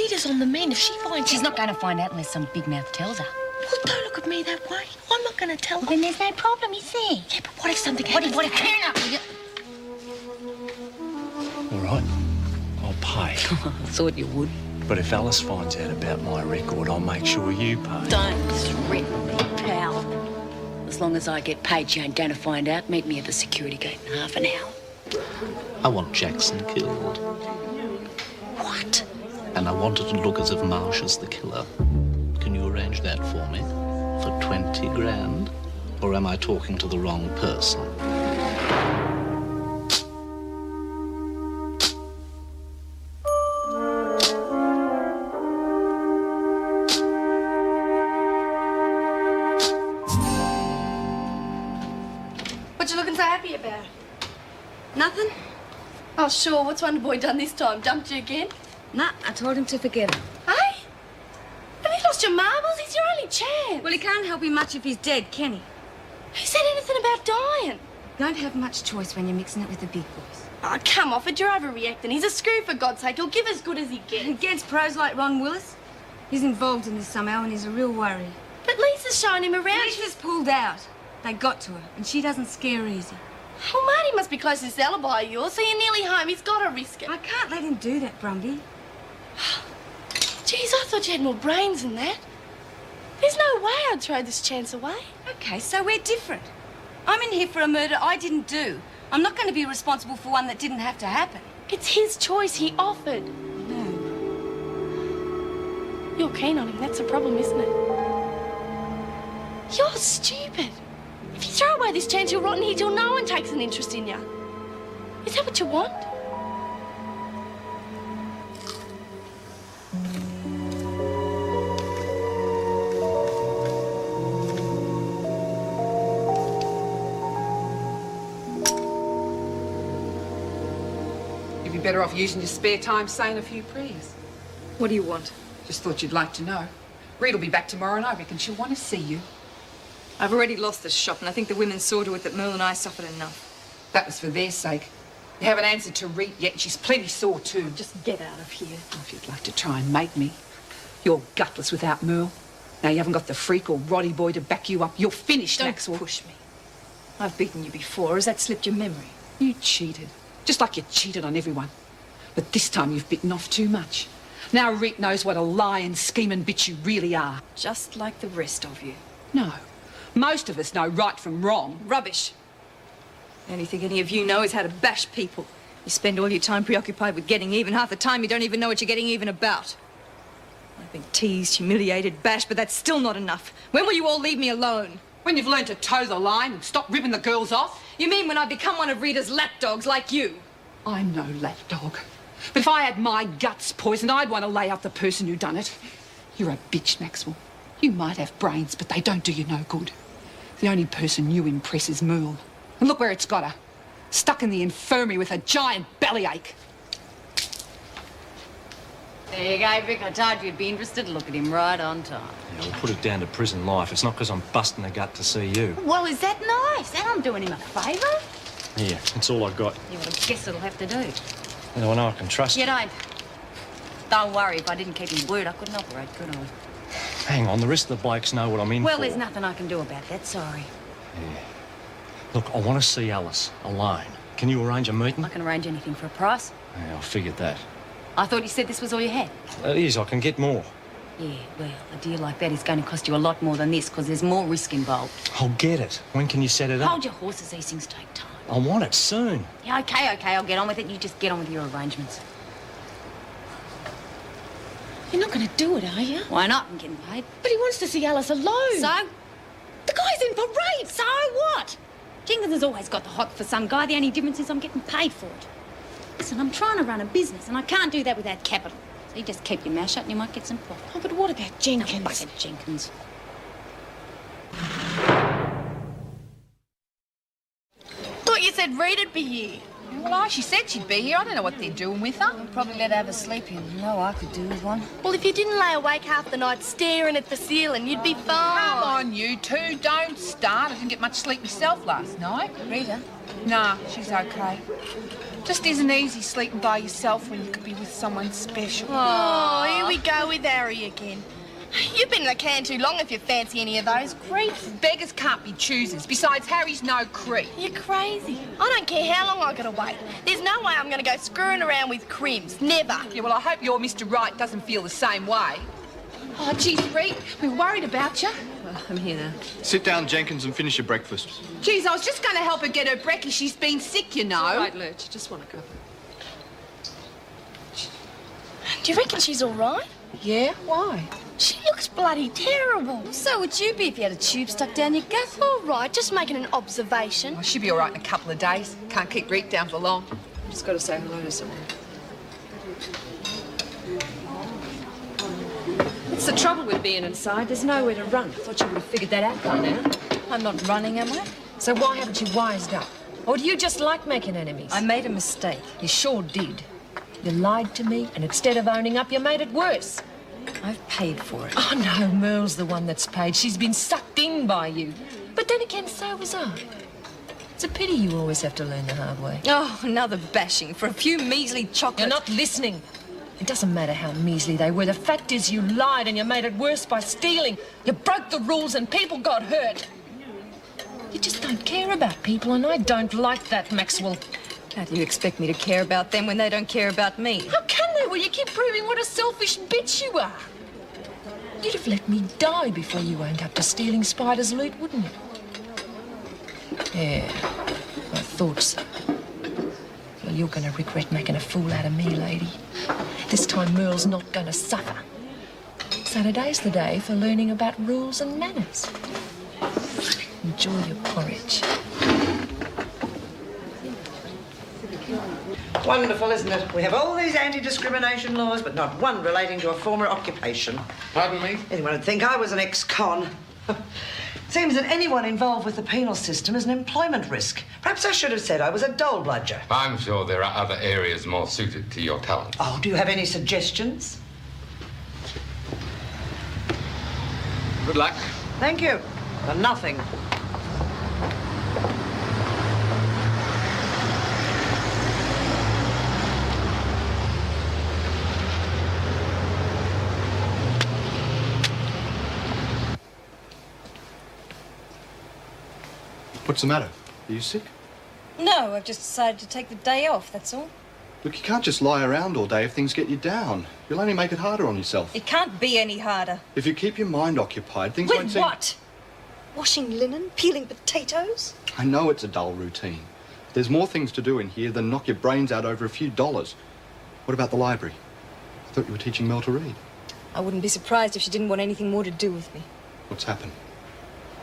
Rita's on the mend. If she finds She's not going to find out unless some big mouth tells her. Well, don't look at me that way. I'm not going to tell her. Then there's no problem, is there? Yeah, but what if something happens? What if turn up? All right, I'll pay. I thought you would. But if Alice finds out about my record, I'll make sure you pay. Don't threaten me, pal. As long as I get paid, she ain't going to find out. Meet me at the security gate in half an hour. I want Jackson killed. What? And I want it to look as if Marsh is the killer. Can you arrange that for me? For 20 grand? Or am I talking to the wrong person? What you looking so happy about? Nothing? Oh, sure. What's Wonder Boy done this time? Dumped you again? Nah, I told him to forget it. Hey? Have you lost your marbles? He's your only chance. Well, he can't help you much if he's dead, can he? Who said anything about dying? You don't have much choice when you're mixing it with the big boys. Oh, come off it. You're overreacting. He's a screw, for God's sake. He'll give as good as he gets. Against pros like Ron Willis? He's involved in this somehow and he's a real worry. But Lisa's showing him around. Lisa's pulled out. They got to her, and she doesn't scare easy. Oh, Marty must be close to this alibi of yours, so you're nearly home. He's got to risk it. I can't let him do that, Brumby. Jeez, I thought you had more brains than that. There's no way I'd throw this chance away. Okay, so we're different. I'm in here for a murder I didn't do. I'm not going to be responsible for one that didn't have to happen. It's his choice. He offered. No. You're keen on him. That's the problem, isn't it? You're stupid. If you throw away this chance, you'll rot in here till no one takes an interest in you. Is that what you want? You'd be better off using your spare time saying a few prayers. What do you want? Just thought you'd like to know. Rita'll be back tomorrow and I reckon she'll want to see you. I've already lost this shop, and I think the women saw to it that Merle and I suffered enough. That was for their sake. You haven't answered to Rita yet, and she's plenty sore too. Just get out of here. Oh, if you'd like to try and make me. You're gutless without Merle. Now you haven't got the freak or Roddy boy to back you up. You're finished, Don't Maxwell. push me. I've beaten you before. Has that slipped your memory? You cheated. Just like you cheated on everyone. But this time you've bitten off too much. Now Rita knows what a lying, scheming bitch you really are. Just like the rest of you. No. Most of us know right from wrong. Rubbish. The only thing any of you know is how to bash people. You spend all your time preoccupied with getting even. Half the time you don't even know what you're getting even about. I've been teased, humiliated, bashed, but that's still not enough. When will you all leave me alone? When you've learned to toe the line and stop ripping the girls off. You mean when I become one of Rita's lapdogs like you? I'm no lapdog. But if I had my guts poisoned, I'd want to lay out the person who done it. You're a bitch, Maxwell. You might have brains, but they don't do you no good. The only person you impress is Merle. And look where it's got her. Stuck in the infirmary with a giant bellyache. There you go, Vic. I told you you'd be interested. Look at him right on time. Yeah, we'll put it down to prison life. It's not because I'm busting the gut to see you. Well, is that nice? And I'm doing him a favour? Yeah, that's all I got. Yeah, well, I guess it'll have to do. And I know I can trust You don't. Don't worry, if I didn't keep his word, I couldn't operate, could I? Hang on, the rest of the blokes know what I'm in Well, for. there's nothing I can do about that, sorry. Yeah. Look, I want to see Alice alone. Can you arrange a meeting? I can arrange anything for a price. Yeah, I figured that. I thought you said this was all you had. It is, I can get more. Yeah, well, a deal like that is going to cost you a lot more than this because there's more risk involved. I'll get it. When can you set it up? Hold your horses, these things take time. I want it soon. Yeah, okay, I'll get on with it. You just get on with your arrangements. You're not going to do it, are you? Why not? I'm getting paid. But he wants to see Alice alone. So? The guy's in for rape. So what? Jenkins has always got the hot for some guy. The only difference is I'm getting paid for it. Listen, I'm trying to run a business, and I can't do that without capital. So you just keep your mouth shut and you might get some profit. Oh, but what about Jenkins? Bucket Jenkins. Thought you said Rita'd be here. Well, she said she'd be here. I don't know what they're doing with her. I'll probably let her have a sleep in. You know I could do with one. Well, if you didn't lay awake half the night staring at the ceiling, you'd be fine. Come on, you two, don't start. I didn't get much sleep myself last night. Rita, Nah, she's okay. Just isn't easy sleeping by yourself when you could be with someone special. Oh, here we go with Harry again. You've been in the can too long if you fancy any of those creeps. Beggars can't be choosers. Besides, Harry's no creep. You're crazy. I don't care how long I gotta wait. There's no way I'm gonna go screwing around with crims. Never. Yeah, well, I hope your Mr. Right doesn't feel the same way. Oh, geez, Rita, we're worried about you. I'm here now. Sit down, Jenkins, and finish your breakfast. Geez, I was just going to help her get her brekkie. She's been sick, you know. Right, Lurch, just want to go. Do you reckon she's all right? Yeah? Why? She looks bloody terrible. So would you be if you had a tube stuck down your gut? All right, just making an observation. Well, she'll be all right in a couple of days. Can't keep Rita down for long. Just got to say hello to someone. It's the trouble with being inside. There's nowhere to run. I thought you would have figured that out by now. I'm not running, am I? So why haven't you wised up? Or do you just like making enemies? I made a mistake. You sure did. You lied to me, and instead of owning up, you made it worse. I've paid for it. Oh, no, Merle's the one that's paid. She's been sucked in by you. But then again, so was I. It's a pity you always have to learn the hard way. Oh, another bashing for a few measly chocolates. You're not listening. It doesn't matter how measly they were. The fact is you lied and you made it worse by stealing. You broke the rules and people got hurt. You just don't care about people, and I don't like that, Maxwell. How do you expect me to care about them when they don't care about me? How can they? Well, you keep proving what a selfish bitch you are. You'd have let me die before you owned up to stealing Spider's loot, wouldn't you? Yeah, I thought so. Well, you're going to regret making a fool out of me, lady. This time Merle's not going to suffer. So today's the day for learning about rules and manners. Enjoy your porridge. Wonderful, isn't it? We have all these anti-discrimination laws, but not one relating to a former occupation. Pardon me? Anyone would think I was an ex-con. Seems that anyone involved with the penal system is an employment risk. Perhaps I should have said I was a dole bludger. I'm sure there are other areas more suited to your talent. Oh, do you have any suggestions? Good luck. Thank you. For nothing. What's the matter? Are you sick? No, I've just decided to take the day off, that's all. Look, you can't just lie around all day if things get you down. You'll only make it harder on yourself. It can't be any harder. If you keep your mind occupied, things won't With seem... what? Washing linen? Peeling potatoes? I know it's a dull routine. There's more things to do in here than knock your brains out over a few dollars. What about the library? I thought you were teaching Mel to read. I wouldn't be surprised if she didn't want anything more to do with me. What's happened?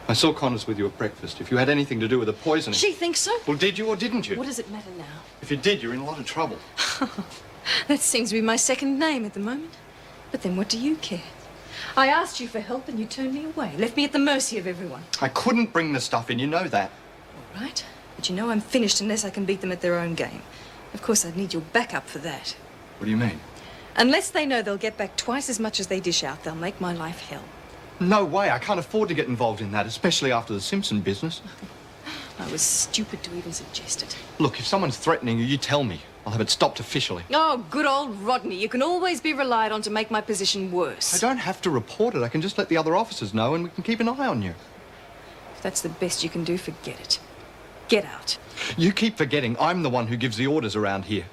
I saw Connors with you at breakfast. If you had anything to do with the poisoning... She thinks so? Well, did you or didn't you? What does it matter now? If you did, you're in a lot of trouble. That seems to be my second name at the moment. But then what do you care? I asked you for help and you turned me away, left me at the mercy of everyone. I couldn't bring the stuff in, you know that. All right, but you know I'm finished unless I can beat them at their own game. Of course, I'd need your backup for that. What do you mean? Unless they know they'll get back twice as much as they dish out, they'll make my life hell. No way. I can't afford to get involved in that, especially after the Simpson business. I was stupid to even suggest it. Look, if someone's threatening you, you tell me. I'll have it stopped officially. Oh, good old Rodney. You can always be relied on to make my position worse. I don't have to report it. I can just let the other officers know and we can keep an eye on you. If that's the best you can do, forget it. Get out. You keep forgetting I'm the one who gives the orders around here.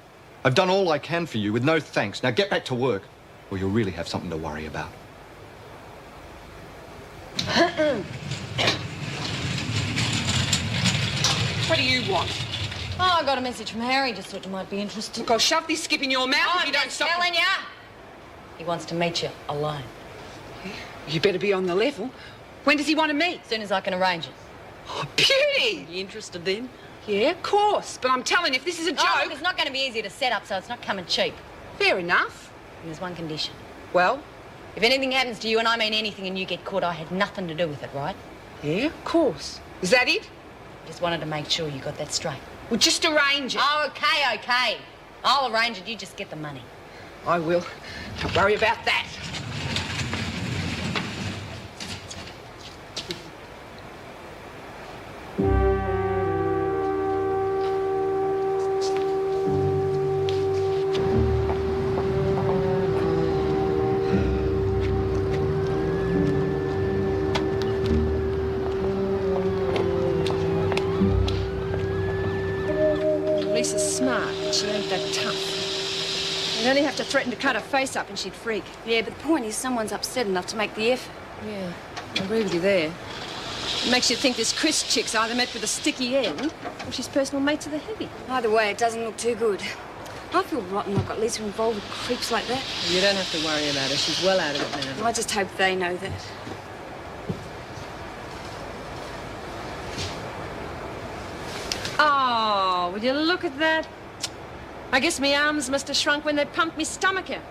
I've done all I can for you with no thanks. Now get back to work or you'll really have something to worry about. What do you want? Oh, I got a message from Harry. Just thought you might be interested. Look, I'll shove this skip in your mouth if you don't stop. Telling ya. He wants to meet you alone. You better be on the level. When does he want to meet? As soon as I can arrange it. Oh, beauty! You interested then? Yeah, of course. But I'm telling you, if this is a joke... Oh, look, it's not going to be easy to set up, so it's not coming cheap. Fair enough. And there's one condition. Well? If anything happens to you, and I mean anything, and you get caught, I had nothing to do with it, right? Yeah, of course. Is that it? Just wanted to make sure you got that straight. Well, just arrange it. Oh, okay. I'll arrange it. You just get the money. I will. Don't worry about that. she ain't that tough. You'd only have to threaten to cut her face up and she'd freak. Yeah, but the point is someone's upset enough to make the effort. Yeah, I agree with you there. It makes you think this Chris chick's either met with a sticky end or she's personal mate to the heavy. Either way, it doesn't look too good. I feel rotten I've got Lisa involved with creeps like that. You don't have to worry about her. She's well out of it now. I just hope they know that. Oh, will you look at that? I guess my arms must have shrunk when they pumped me stomach out.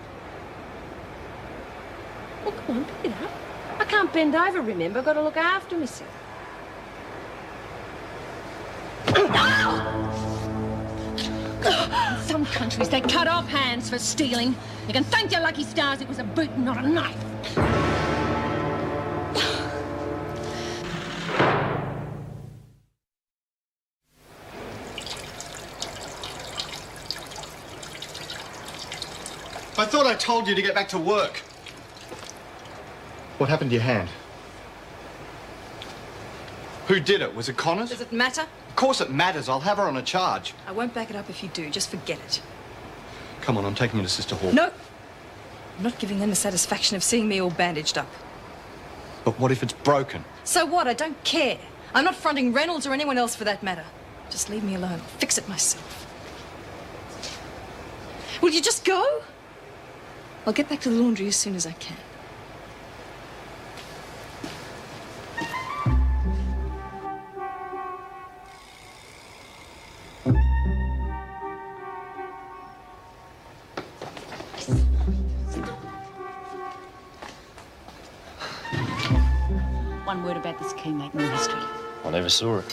Well, come on, pick it up. I can't bend over, remember? Got to look after myself. In some countries, they cut off hands for stealing. You can thank your lucky stars it was a boot and not a knife. I thought I told you to get back to work. What happened to your hand? Who did it? Was it Connor's? Does it matter? Of course it matters. I'll have her on a charge. I won't back it up if you do. Just forget it. Come on, I'm taking you to Sister Hall. No. I'm not giving them the satisfaction of seeing me all bandaged up. But what if it's broken? So what? I don't care. I'm not fronting Reynolds or anyone else for that matter. Just leave me alone. I'll fix it myself. Will you just go? I'll get back to the laundry as soon as I can. One word about this key making history. I never saw it.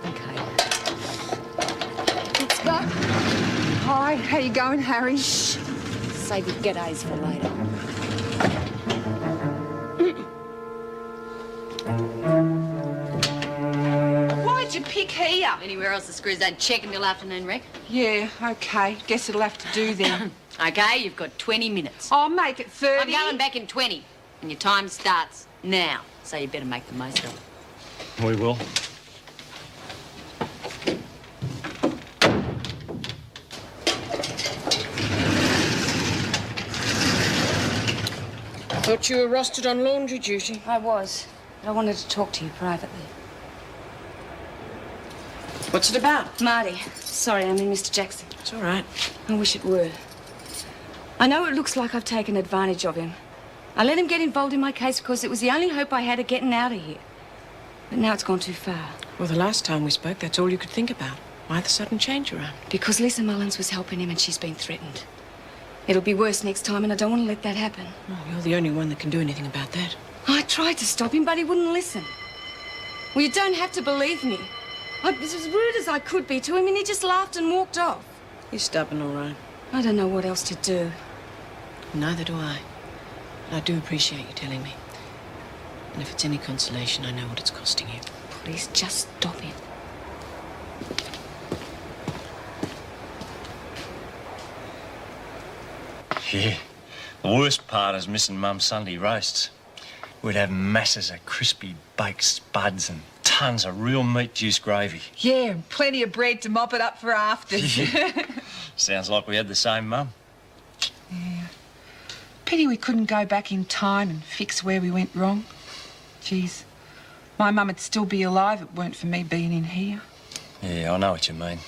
Okay. Let's go. Hi, how you going, Harry? Save your g'days for later. Why'd you pick here? Anywhere else the screws don't check until afternoon, Rick? Yeah, okay. Guess it'll have to do then. Okay, you've got 20 minutes. I'll make it 30. I'm going back in 20. And your time starts now. So you better make the most of it. We will. Thought you were rostered on laundry duty. I was. But I wanted to talk to you privately. What's it about? Marty, sorry, I mean Mr. Jackson. It's all right. I wish it were. I know it looks like I've taken advantage of him. I let him get involved in my case because it was the only hope I had of getting out of here. But now it's gone too far. Well, the last time we spoke, that's all you could think about. Why the sudden change around? Because Lisa Mullins was helping him and she's been threatened. It'll be worse next time and I don't want to let that happen. Oh, you're the only one that can do anything about that. I tried to stop him, but he wouldn't listen. Well, you don't have to believe me. I was as rude as I could be to him and he just laughed and walked off. You're stubborn, all right. I don't know what else to do. Neither do I. I do appreciate you telling me. And if it's any consolation, I know what it's costing you. Please, just stop him. Yeah. The worst part is missing Mum's Sunday roasts. We'd have masses of crispy baked spuds and tons of real meat juice gravy. Yeah, and plenty of bread to mop it up for afters. Sounds like we had the same mum. Yeah. Pity we couldn't go back in time and fix where we went wrong. Geez, my mum would still be alive if it weren't for me being in here. Yeah, I know what you mean.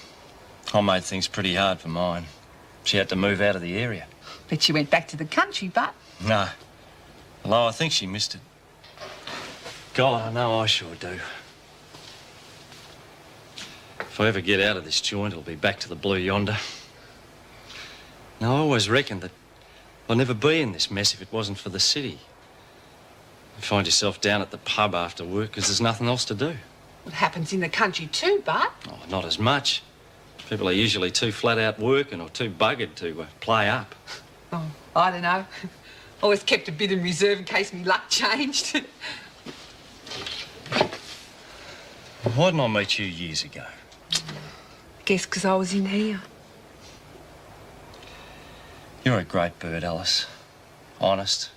I made things pretty hard for mine. She had to move out of the area. Bet she went back to the country, but... No. Although I think she missed it. God, I know I sure do. If I ever get out of this joint, it'll be back to the Blue Yonder. Now, I always reckoned that I'd never be in this mess if it wasn't for the city. You find yourself down at the pub after work because there's nothing else to do. It happens in the country too, but... Oh, not as much. People are usually too flat out working or too buggered to play up. Oh, I don't know. Always kept a bit in reserve in case me luck changed. Why didn't I meet you years ago? Guess because I was in here. You're a great bird, Alice. Honest.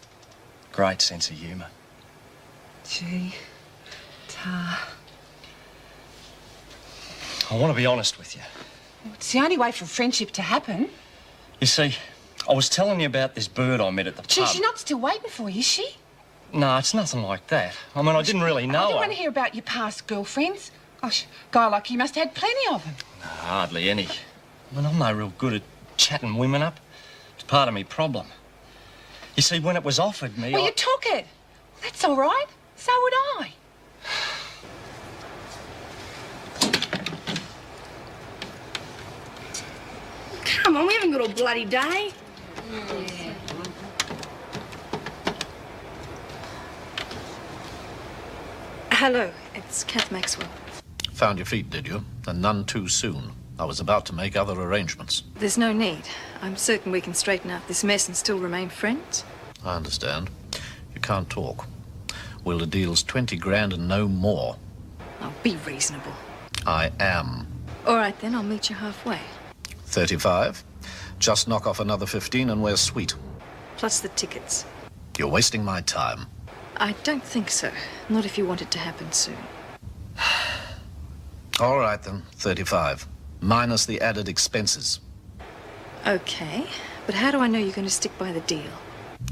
Great sense of humour. Gee, Tar. I want to be honest with you. It's the only way for friendship to happen. You see, I was telling you about this bird I met at the pub. She's not still waiting for you, is she? No, it's nothing like that. I mean, I didn't really know I don't her. want to hear about your past girlfriends. Gosh, a guy like you must have had plenty of them. No, hardly any. I mean, I'm no real good at chatting women up. It's part of me problem. You see, when it was offered me, Well, you took it. That's all right. So would I. Come on, we haven't got all bloody day. Hello, it's Kath Maxwell. Found your feet, did you? And none too soon. I was about to make other arrangements. There's no need. I'm certain we can straighten out this mess and still remain friends. I understand. You can't talk. Well, the deal's 20 grand and no more. Oh, be reasonable. I am. All right, then, I'll meet you halfway. 35. Just knock off another 15 and we're sweet. Plus the tickets. You're wasting my time. I don't think so. Not if you want it to happen soon. All right, then. 35. Minus the added expenses. Okay, but how do I know you're going to stick by the deal?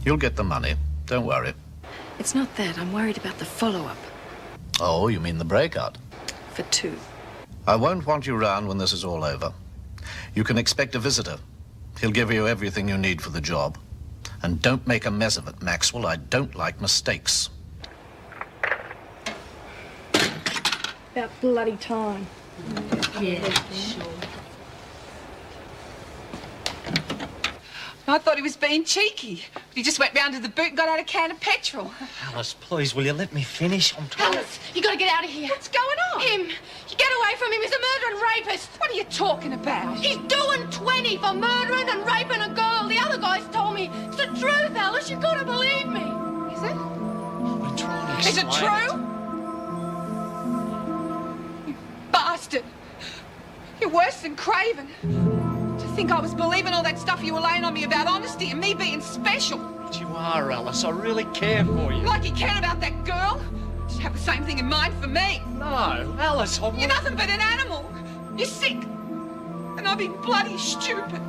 You'll get the money. Don't worry. It's not that. I'm worried about the follow-up. Oh, you mean the breakout? For two. I won't want you round when this is all over. You can expect a visitor. He'll give you everything you need for the job. And don't make a mess of it, Maxwell. I don't like mistakes. About bloody time. Yeah, sure. I thought he was being cheeky. But he just went round to the boot and got out a can of petrol. Alice, please, will you let me finish? I'm talking. Alice, you gotta get out of here. What's going on? Him. You get away from him. He's a murderer and rapist. What are you talking about? He's doing 20 for murdering and raping a girl. The other guys told me. It's the truth, Alice. You gotta believe me. Is it? I've been trying to Is it explain true? You bastard. You're worse than Craven. To think I was believing all that stuff you were laying on me about honesty and me being special. But you are, Alice. I really care for you. Like you care about that girl? You should have the same thing in mind for me. No, Alice, I You're nothing but an animal. You're sick. And I've been bloody stupid.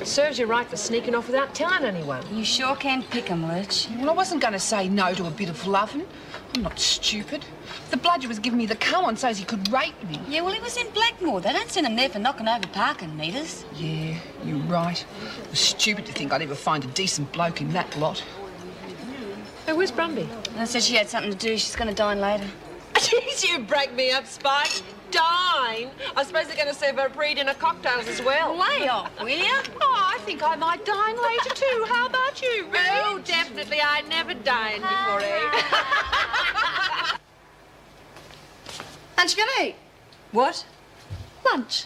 It serves you right for sneaking off without telling anyone. You sure can pick 'em, Lurch. Well, I wasn't going to say no to a bit of loving. I'm not stupid. The bludger was giving me the come on so's he could rape me. Yeah, well, he was in Blackmore. They don't send him there for knocking over parking meters. Yeah, you're right. It was stupid to think I'd ever find a decent bloke in that lot. Hey, where's Brumby? And said she had something to do. She's going to dine later. Jeez, you break me up, Spike. Dine. I suppose they're going to serve her pre-dinner cocktails as well. Lay off, will you? Oh, I think I might dine later too. How about you, Rita? Oh, definitely. I never dined before 8. Aren't you gonna eat? What? Lunch.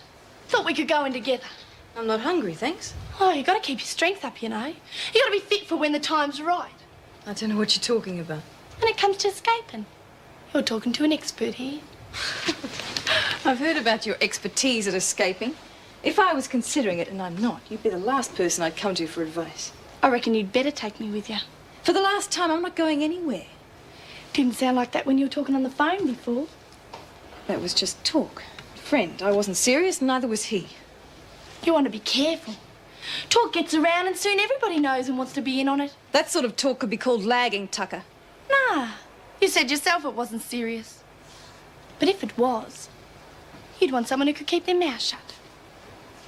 Thought we could go in together. I'm not hungry, thanks. Oh, you gotta keep your strength up, you know. You gotta be fit for when the time's right. I don't know what you're talking about. When it comes to escaping. You're talking to an expert here. I've heard about your expertise at escaping. If I was considering it, and I'm not, you'd be the last person I'd come to for advice. I reckon you'd better take me with you. For the last time, I'm not going anywhere. Didn't sound like that when you were talking on the phone before. That was just talk. Friend, I wasn't serious, and neither was he. You want to be careful. Talk gets around and soon everybody knows and wants to be in on it. That sort of talk could be called lagging, Tucker. Nah, you said yourself it wasn't serious. But if it was, you'd want someone who could keep their mouth shut.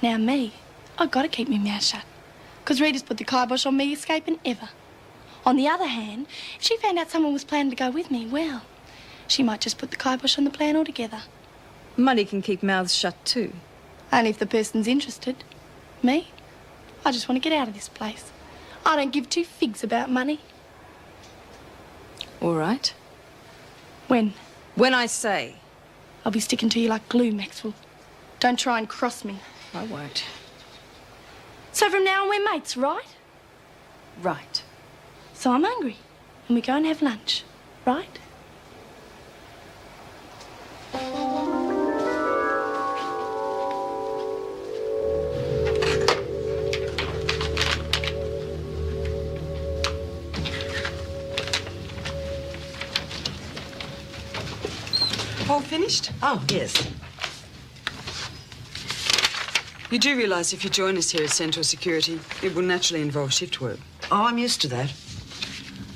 Now me, I gotta keep my mouth shut. 'Cause Rita's put the kibosh on me escaping ever. On the other hand, if she found out someone was planning to go with me, well, she might just put the kibosh on the plan altogether. Money can keep mouths shut too. Only if the person's interested. Me? I just want to get out of this place. I don't give two figs about money. All right. When? When I say. I'll be sticking to you like glue, Maxwell. Don't try and cross me. I won't. So from now on, we're mates, right? Right. So I'm hungry. And we go and have lunch, right? finished? Oh, yes. You do realise if you join us here at Central Security, it will naturally involve shift work. Oh, I'm used to that.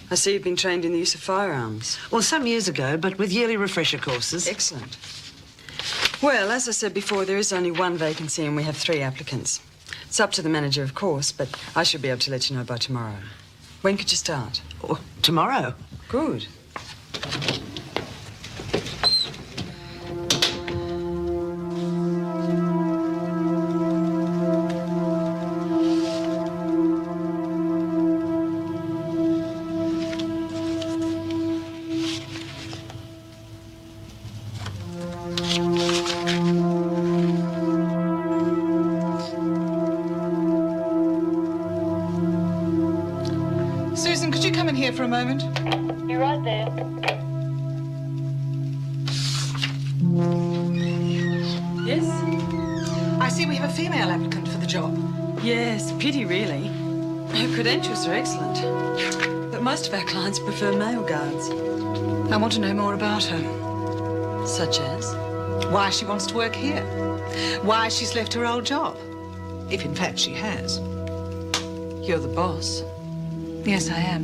I see you've been trained in the use of firearms. Well, some years ago, but with yearly refresher courses. Excellent. Well, as I said before, there is only one vacancy and we have 3 applicants. It's up to the manager, of course, but I should be able to let you know by tomorrow. When could you start? Oh, tomorrow. Good. Susan, could you come in here for a moment? You're right there. Yes? I see we have a female applicant for the job. Yes, pity really. Her credentials are excellent. But most of our clients prefer male guards. I want to know more about her. Such as? Why she wants to work here. Why she's left her old job. If in fact she has. You're the boss. Yes, I am.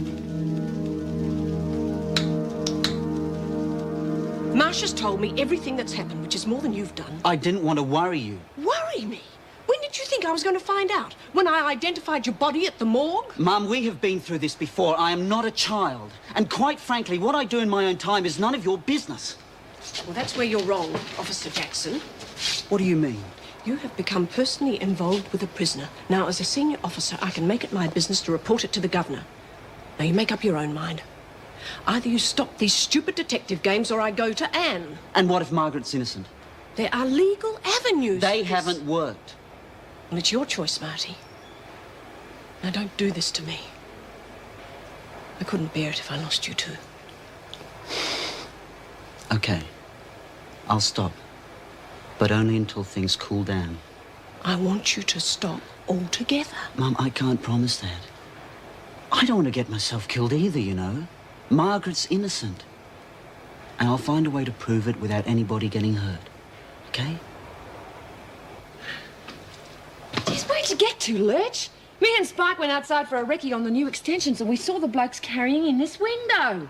Marcia's told me everything that's happened, which is more than you've done. I didn't want to worry you. Worry me? When did you think I was going to find out? When I identified your body at the morgue? Mum, we have been through this before. I am not a child. And quite frankly, what I do in my own time is none of your business. Well, that's where you're wrong, Officer Jackson. What do you mean? You have become personally involved with a prisoner. Now, as a senior officer, I can make it my business to report it to the governor. Now, you make up your own mind. Either you stop these stupid detective games or I go to Anne. And what if Margaret's innocent? There are legal avenues. They haven't worked. Well, it's your choice, Marty. Now, don't do this to me. I couldn't bear it if I lost you too. Okay. I'll stop. But only until things cool down. I want you to stop altogether. Mum, I can't promise that. I don't want to get myself killed either, you know. Margaret's innocent. And I'll find a way to prove it without anybody getting hurt. Okay? Geez, where'd you get to, Lurch? Me and Spike went outside for a recce on the new extensions and we saw the blokes carrying in this window.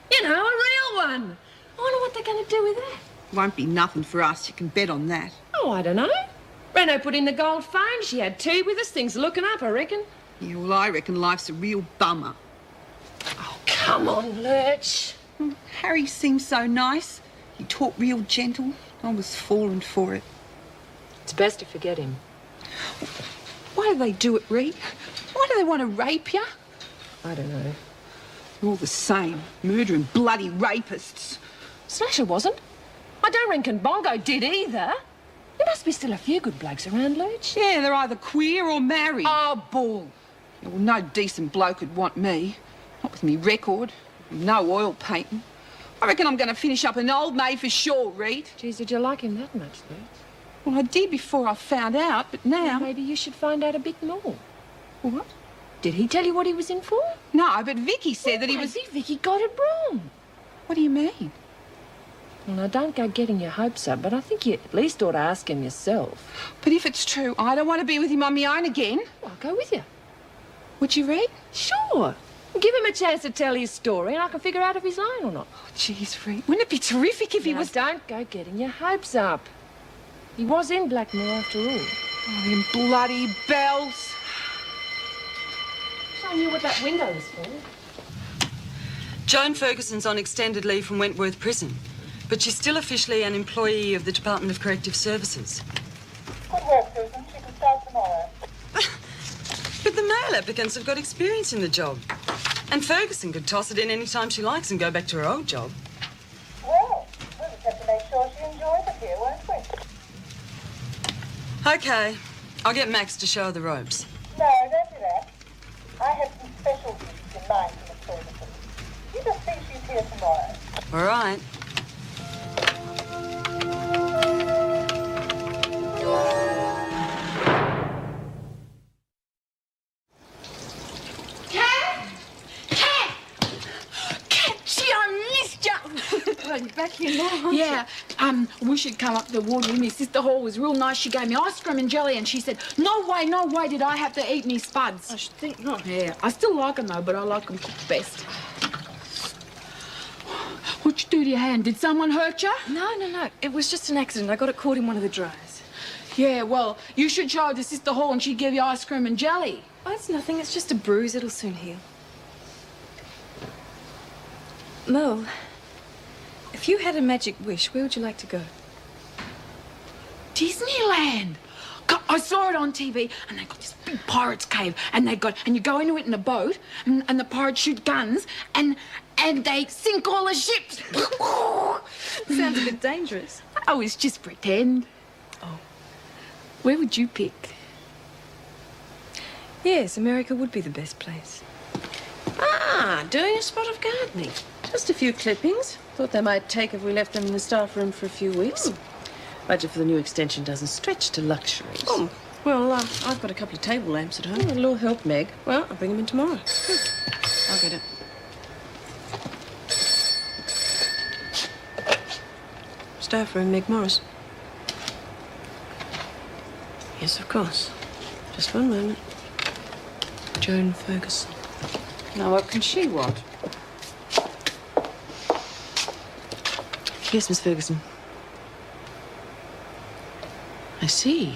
You know, a real one. I wonder what they're going to do with that. Won't be nothing for us, you can bet on that. Oh, I don't know. Reno put in the gold phone. She had 2 with us. Things are looking up, I reckon. Yeah, well, I reckon life's a real bummer. Oh, come on, Lurch. Harry seemed so nice. He talked real gentle. I was falling for it. It's best to forget him. Why do they do it, Rita? Why do they want to rape you? I don't know. You're all the same. Murdering bloody rapists. Slasher wasn't. I don't reckon Bongo did either. There must be still a few good blokes around, Lurch. Yeah, they're either queer or married. Oh, bull. Yeah, well, no decent bloke would want me. Not with me record. No oil painting. I reckon I'm going to finish up an old maid for sure, Reed. Geez, did you like him that much, Lurch? Well, I did before I found out, but now... Well, maybe you should find out a bit more. What? Did he tell you what he was in for? No, but Vicky said that he was... Maybe Vicky got it wrong. What do you mean? Well, now, don't go getting your hopes up, but I think you at least ought to ask him yourself. But if it's true, I don't want to be with him on my own again. Well, I'll go with you. Would you, Reed? Sure. Give him a chance to tell his story and I can figure out if he's lying or not. Oh, jeez, Reed. Wouldn't it be terrific if he was... Don't go getting your hopes up. He was in Blackmore after all. Oh, them bloody bells. I knew what that window was for. Joan Ferguson's on extended leave from Wentworth Prison, but she's still officially an employee of the Department of Corrective Services. Good work, Susan. She can start tomorrow. But the male applicants have got experience in the job. And Ferguson could toss it in any time she likes and go back to her old job. Well, we'll just have to make sure she enjoys it here, won't we? Okay, I'll get Max to show her the ropes. No, don't do that. I have some special duties in mind for Miss Ferguson. You just see she's here tomorrow. All right. back here now, aren't Yeah, we should come up to the ward with me. Sister Hall was real nice. She gave me ice cream and jelly, and she said, no way did I have to eat me spuds. I should think not. Yeah, I still like them, though, but I like them cooked best. What'd you do to your hand? Did someone hurt you? No. It was just an accident. I got it caught in one of the dryers. Yeah, well, you should show it to Sister Hall and she'd give you ice cream and jelly. Oh, it's nothing. It's just a bruise. It'll soon heal. Mel, if you had a magic wish, where would you like to go? Disneyland. God, I saw it on TV, and they got this big pirate's cave, and you go into it in a boat, and the pirates shoot guns, and they sink all the ships. Sounds a bit dangerous. Oh, it's just pretend. Oh, where would you pick? Yes, America would be the best place. Ah, doing a spot of gardening. Just a few clippings. Thought they might take if we left them in the staff room for a few weeks. Budget for the new extension doesn't stretch to luxuries. Oh, well, I've got a couple of table lamps at home. A little help, Meg. Well, I'll bring them in tomorrow. I'll get it. Staff room, Meg Morris. Yes, of course. Just one moment. Joan Ferguson. Now, what can she want? Yes, Miss Ferguson. I see.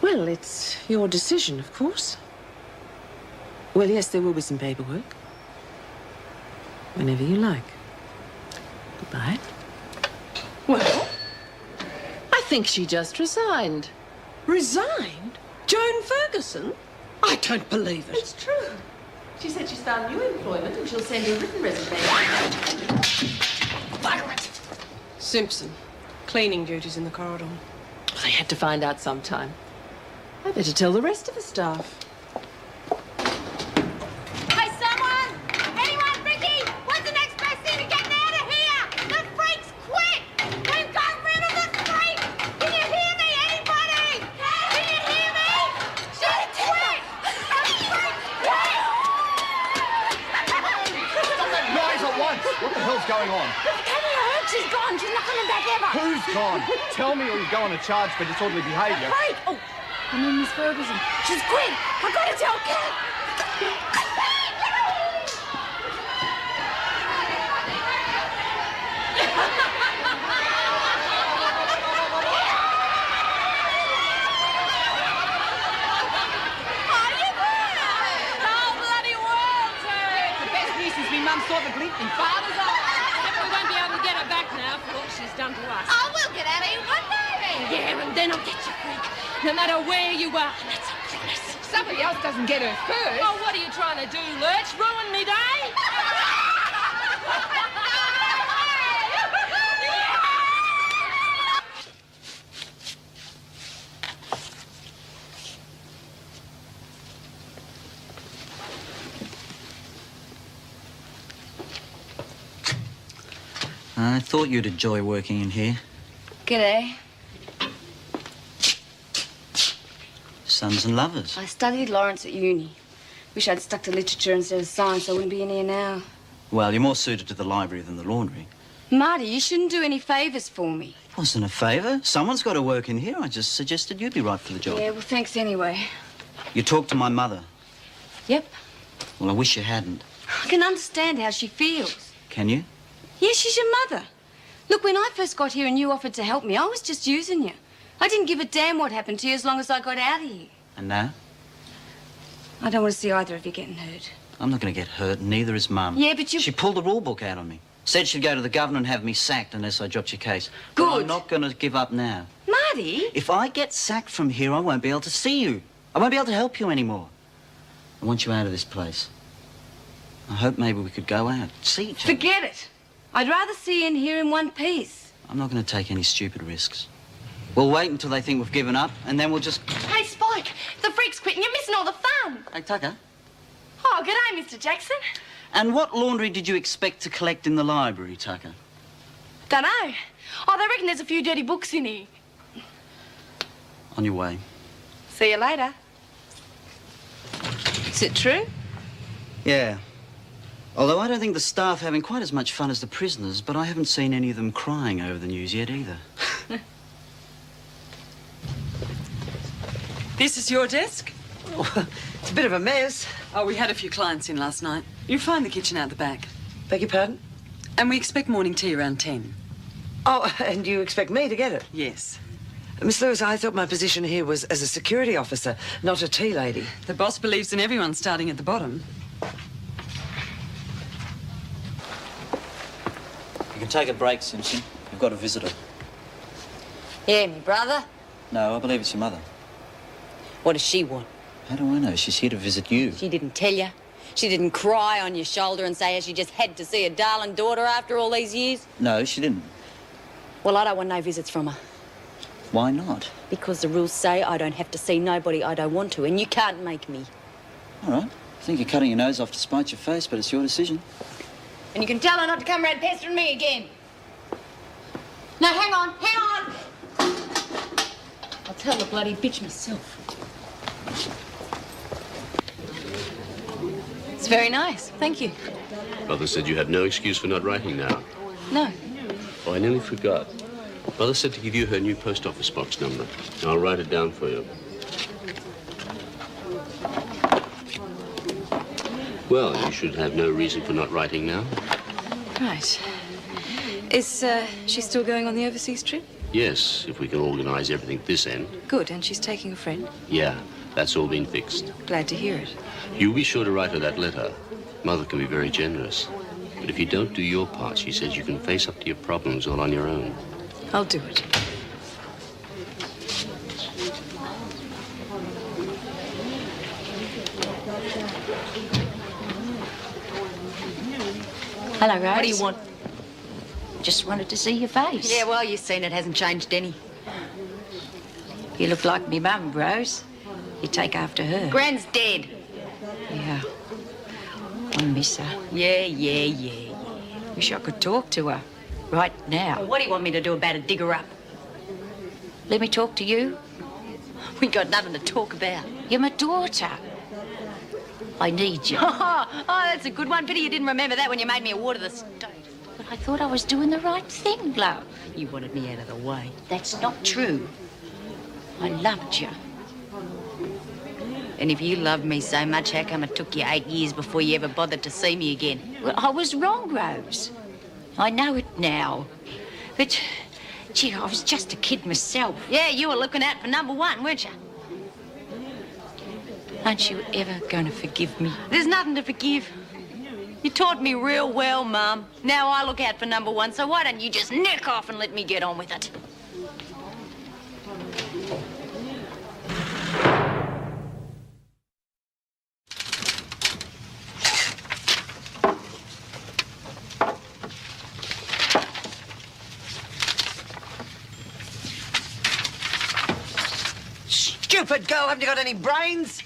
Well, it's your decision, of course. Well, yes, there will be some paperwork. Whenever you like. Goodbye. Well, I think she just resigned. Resigned? Joan Ferguson? I don't believe it. It's true. She said she's found new employment and she'll send a written resignation. Bugger it! Simpson. Cleaning duties in the corridor. They had to find out sometime. I better tell the rest of the staff. Hey, someone! Anyone, Ricky? What's the next best thing to getting out of here? The freaks quit! We've got rid of the freak! Can you hear me, anybody? Can you hear me? She's quit! The freaks quit! Stop that noise at once! What the hell's going on? She's gone. She's not coming back ever. Who's gone? Tell me or you go on a charge for disorderly behaviour. Freak! Oh, I mean, Miss Ferguson. She's quit. I've got to tell Kath. Thought the bleeping father's eyes. We won't be able to get her back now for what she's done to us. Oh, we'll get out of here one day. Yeah, and then I'll get you, freak. No matter where you are. And that's a promise. Somebody else doesn't get her first. Oh, what are you trying to do, Lurch? Ruin me day? I thought you'd enjoy working in here. G'day. Sons and lovers. I studied Lawrence at uni. Wish I'd stuck to literature instead of science. I wouldn't be in here now. Well, you're more suited to the library than the laundry. Marty, you shouldn't do any favours for me. Wasn't a favour. Someone's got to work in here. I just suggested you'd be right for the job. Yeah, well, thanks anyway. You talked to my mother. Yep. Well, I wish you hadn't. I can understand how she feels. Can you? Yes, she's your mother. Look, when I first got here and you offered to help me, I was just using you. I didn't give a damn what happened to you as long as I got out of here. And now? I don't want to see either of you getting hurt. I'm not going to get hurt, and neither is Mum. Yeah, but you... She pulled the rule book out on me. Said she'd go to the governor and have me sacked unless I dropped your case. Good. But I'm not going to give up now. Marty? If I get sacked from here, I won't be able to see you. I won't be able to help you anymore. I want you out of this place. I hope maybe we could go out, see each other. Forget it. I'd rather see you in here in one piece. I'm not going to take any stupid risks. We'll wait until they think we've given up, and then we'll just... Hey, Spike, the freak's quitting. You're missing all the fun. Hey, Tucker. Oh, g'day, Mr. Jackson. And what laundry did you expect to collect in the library, Tucker? Dunno. Oh, they reckon there's a few dirty books in here. On your way. See you later. Is it true? Yeah. Although I don't think the staff are having quite as much fun as the prisoners, but I haven't seen any of them crying over the news yet either. This is your desk? Oh, it's a bit of a mess. Oh, we had a few clients in last night. You'll find the kitchen out the back. Beg your pardon? And we expect morning tea around 10. Oh, and you expect me to get it? Yes. Miss Lewis, I thought my position here was as a security officer, not a tea lady. The boss believes in everyone starting at the bottom. You can take a break, Simpson. You've got a visitor. Yeah, me brother. No, I believe it's your mother. What does she want? How do I know? She's here to visit you. She didn't tell you. She didn't cry on your shoulder and say how she just had to see her darling daughter after all these years. No, she didn't. Well, I don't want no visits from her. Why not? Because the rules say I don't have to see nobody I don't want to, and you can't make me. All right. I think you're cutting your nose off to spite your face, but it's your decision. And you can tell her not to come round pestering me again. Now, hang on. I'll tell the bloody bitch myself. It's very nice, thank you. Mother said you had no excuse for not writing now. No. Oh, I nearly forgot. Mother said to give you her new post office box number. I'll write it down for you. Well, you should have no reason for not writing now. Right. Is she still going on the overseas trip? Yes, if we can organize everything this end. Good, and she's taking a friend? Yeah, that's all been fixed. Glad to hear it. You be sure to write her that letter. Mother can be very generous. But if you don't do your part, she says you can face up to your problems all on your own. I'll do it. Hello, Rose. What do you want? Just wanted to see your face. Yeah, well, you've seen it hasn't changed any. You look like me mum, Rose. You take after her. Gran's dead. Yeah. I miss her. Yeah. Wish I could talk to her. Right now. Well, what do you want me to do about it? Dig her up? Let me talk to you. We got nothing to talk about. You're my daughter. I need you. Oh, that's a good one. Pity you didn't remember that when you made me a ward of the state. But I thought I was doing the right thing, love. You wanted me out of the way. That's not true. I loved you. And if you loved me so much, how come it took you 8 years before you ever bothered to see me again? Well, I was wrong, Rose. I know it now. But, gee, I was just a kid myself. Yeah, you were looking out for number one, weren't you? Aren't you ever going to forgive me? There's nothing to forgive. You taught me real well, Mum. Now I look out for number one, so why don't you just neck off and let me get on with it? Stupid girl, haven't you got any brains?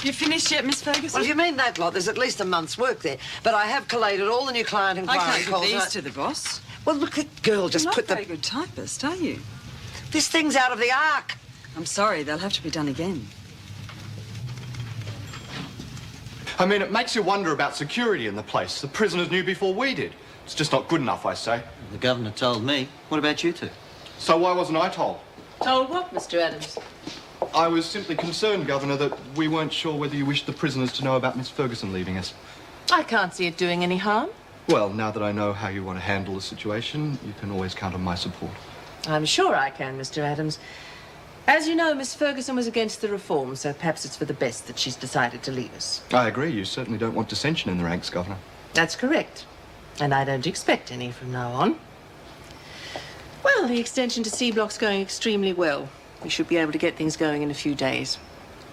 You finished yet, Miss Ferguson? Well, if you mean that lot, there's at least a month's work there. But I have collated all the new client inquiry I can't calls. give these to the boss. Well, look, that girl just You're put not a very good typist, are you? This thing's out of the arc. I'm sorry, they'll have to be done again. I mean, it makes you wonder about security in the place. The prisoners knew before we did. It's just not good enough, I say. The governor told me. What about you two? So why wasn't I told? Told what, Mr. Adams? I was simply concerned, Governor, that we weren't sure whether you wished the prisoners to know about Miss Ferguson leaving us. I can't see it doing any harm. Well, now that I know how you want to handle the situation, you can always count on my support. I'm sure I can, Mr. Adams. As you know, Miss Ferguson was against the reform, so perhaps it's for the best that she's decided to leave us. I agree. You certainly don't want dissension in the ranks, Governor. That's correct. And I don't expect any from now on. Well, the extension to C Block's going extremely well. We should be able to get things going in a few days.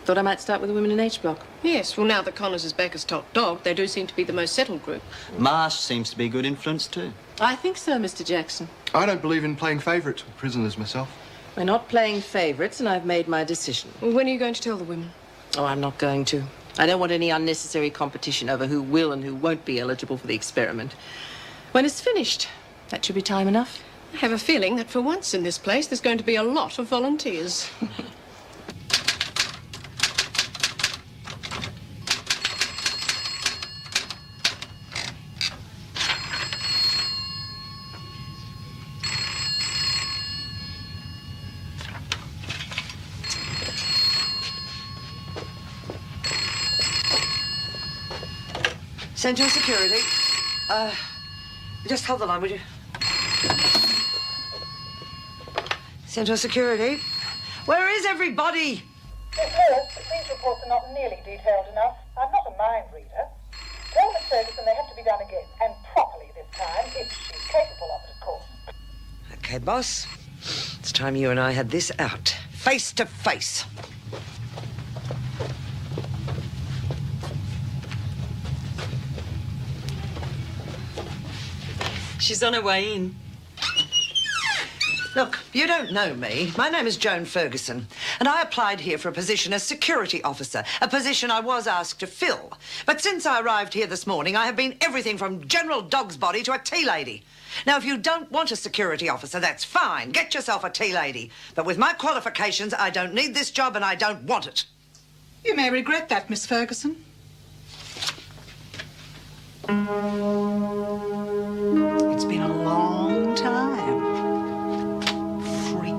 Thought I might start with the women in H Block. Yes, well, now that Connors is back as top dog, they do seem to be the most settled group. Marsh seems to be a good influence too. I think so, Mr. Jackson. I don't believe in playing favourites with prisoners myself. We're not playing favourites, and I've made my decision. Well, when are you going to tell the women? Oh, I'm not going to. I don't want any unnecessary competition over who will and who won't be eligible for the experiment. When it's finished, that should be time enough. I have a feeling that for once in this place, there's going to be a lot of volunteers. Central Security. Just hold the line, would you? Central Security. Where is everybody? Miss Willis, these reports are not nearly detailed enough. I'm not a mind reader. Tell Miss Ferguson they have to be done again, and properly this time, if she's capable of it, of course. Okay, boss. It's time you and I had this out. Face to face. She's on her way in. Look, you don't know me. My name is Joan Ferguson, and I applied here for a position as security officer, a position I was asked to fill. But since I arrived here this morning, I have been everything from general dog's body to a tea lady. Now, if you don't want a security officer, that's fine. Get yourself a tea lady. But with my qualifications, I don't need this job and I don't want it. You may regret that, Miss Ferguson. It's been a long time. Freak.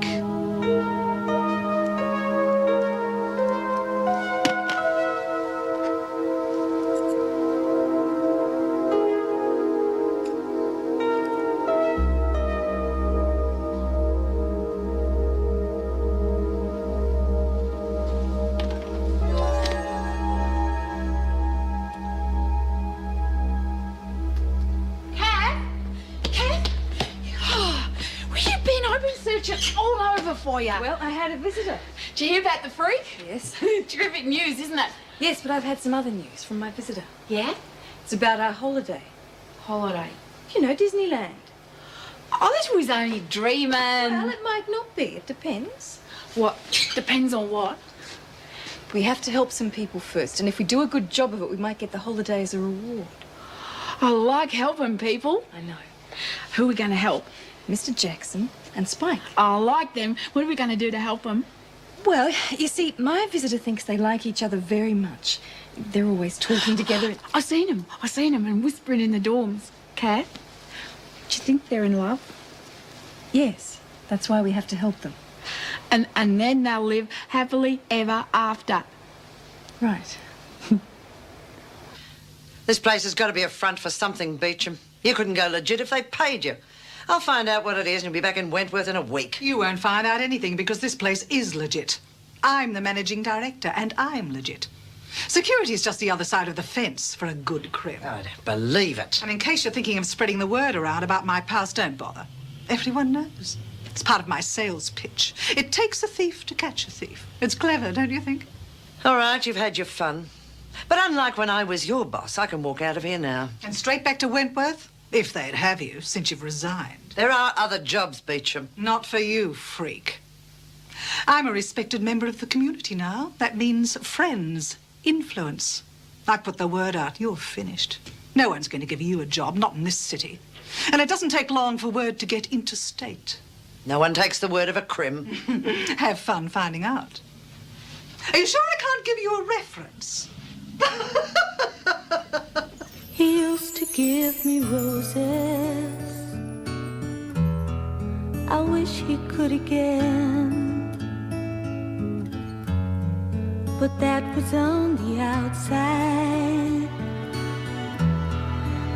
All over for you. Well, I had a visitor. Did you hear about the freak? Yes. Terrific news, isn't it? Yes, but I've had some other news from my visitor. Yeah? It's about our holiday. Holiday. You know, Disneyland. Oh, that was only dreaming. Well, it might not be. It depends. What? Depends on what? We have to help some people first, and if we do a good job of it, we might get the holiday as a reward. I like helping people. I know. Who are we going to help? Mr. Jackson and Spike. I like them. What are we going to do to help them? Well, you see, my visitor thinks they like each other very much. They're always talking together. I seen them and whispering in the dorms. Kath, do you think they're in love? Yes, that's why we have to help them. And then they'll live happily ever after. Right. This place has got to be a front for something, Beecham. You couldn't go legit if they paid you. I'll find out what it is and you'll be back in Wentworth in a week. You won't find out anything because this place is legit. I'm the managing director and I'm legit. Security is just the other side of the fence for a good crib. I don't believe it. And in case you're thinking of spreading the word around about my past, don't bother. Everyone knows. It's part of my sales pitch. It takes a thief to catch a thief. It's clever, don't you think? All right, you've had your fun. But unlike when I was your boss, I can walk out of here now. And straight back to Wentworth? If they'd have you, since you've resigned. There are other jobs, Beecham. Not for you, freak. I'm a respected member of the community now. That means friends, influence. I put the word out, you're finished. No one's going to give you a job, not in this city. And it doesn't take long for word to get interstate. No one takes the word of a crim. Have fun finding out. Are you sure I can't give you a reference? He used to give me roses. I wish he could again. But that was on the outside,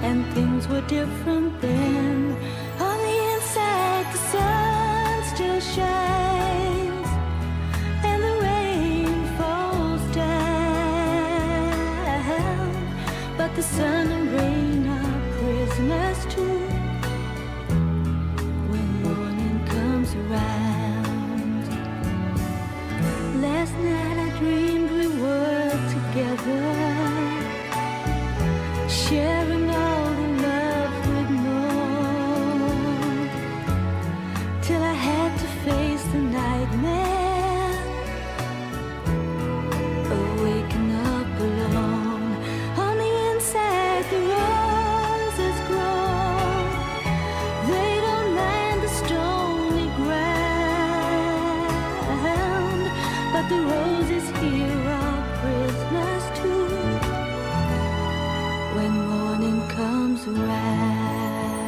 and things were different then. On the inside, the sun still shines, and the rain falls down. But the sun and rain are prisoners too when morning comes around. Last night I dreamed we were together, sharing all the love we'd known, till I had to face the nightmare of waking up alone. On the inside, the roses grow. They don't mind the stony ground, but the roses here are prisoners too when morning comes around.